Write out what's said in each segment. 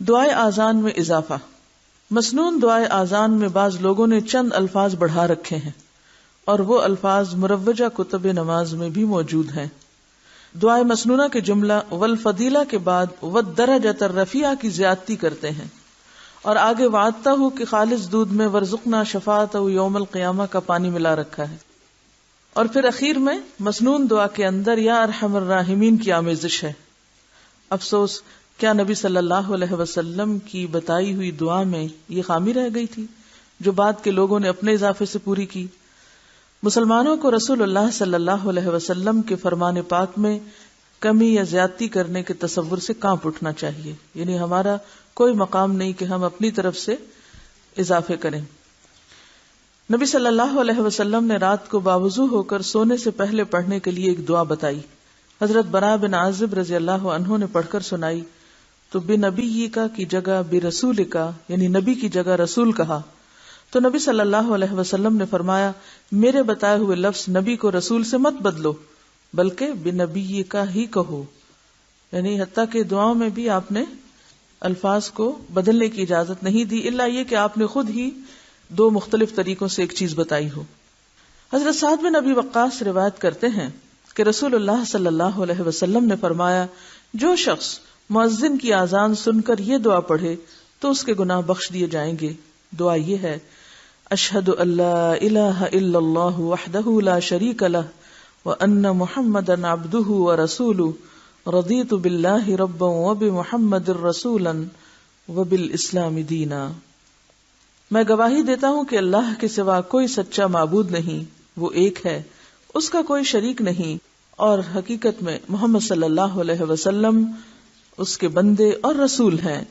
دعائے آذان میں اضافہ. مسنون دعائے آذان میں بعض لوگوں نے چند الفاظ بڑھا رکھے ہیں اور وہ الفاظ مروجہ کتب نماز میں بھی موجود ہیں. دعائے مسنونہ کے جملہ والفضیلہ کے بعد والدرجۃ الرفیعہ کی زیادتی کرتے ہیں اور آگے وعدتا ہوں کہ خالص دودھ میں ورزقنا شفاعتہ یوم القیامہ کا پانی ملا رکھا ہے. اور پھر اخیر میں مسنون دعا کے اندر یا ارحم الراحمین کی آمیزش ہے. افسوس کیا نبی صلی اللہ علیہ وسلم کی بتائی ہوئی دعا میں یہ خامی رہ گئی تھی جو بعد کے لوگوں نے اپنے اضافے سے پوری کی. مسلمانوں کو رسول اللہ صلی اللہ علیہ وسلم کے فرمان پاک میں کمی یا زیادتی کرنے کے تصور سے کانپ اٹھنا چاہیے. یعنی ہمارا کوئی مقام نہیں کہ ہم اپنی طرف سے اضافے کریں. نبی صلی اللہ علیہ وسلم نے رات کو باوضو ہو کر سونے سے پہلے پڑھنے کے لیے ایک دعا بتائی. حضرت براء بن عازب رضی اللہ عنہ نے پڑھ کر سنائی تو بنبی کا کی جگہ برسول کا یعنی نبی کی جگہ رسول کہا تو نبی صلی اللہ علیہ وسلم نے فرمایا میرے بتائے ہوئے لفظ نبی کو رسول سے مت بدلو بلکہ بنبی کا ہی کہو. یعنی حتیٰ کہ دعاؤں میں بھی آپ نے الفاظ کو بدلنے کی اجازت نہیں دی الا یہ کہ آپ نے خود ہی دو مختلف طریقوں سے ایک چیز بتائی ہو. حضرت سعد بن ابی وقاص روایت کرتے ہیں کہ رسول اللہ صلی اللہ علیہ وسلم نے فرمایا جو شخص مؤذن کی اذان سن کر یہ دعا پڑھے تو اس کے گناہ بخش دیے جائیں گے. دعا یہ ہے اشہد ان لا الہ الا اللہ وحدہ لا شریک لہ وان محمدا عبدہ ورسولہ رضیت باللہ ربا وبمحمد رسولا وبالاسلام دینا. میں گواہی دیتا ہوں کہ اللہ کے سوا کوئی سچا معبود نہیں، وہ ایک ہے، اس کا کوئی شریک نہیں، اور حقیقت میں محمد صلی اللہ علیہ وسلم اس کے بندے اور رسول ہیں.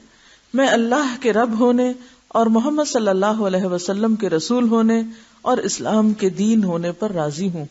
میں اللہ کے رب ہونے اور محمد صلی اللہ علیہ وسلم کے رسول ہونے اور اسلام کے دین ہونے پر راضی ہوں.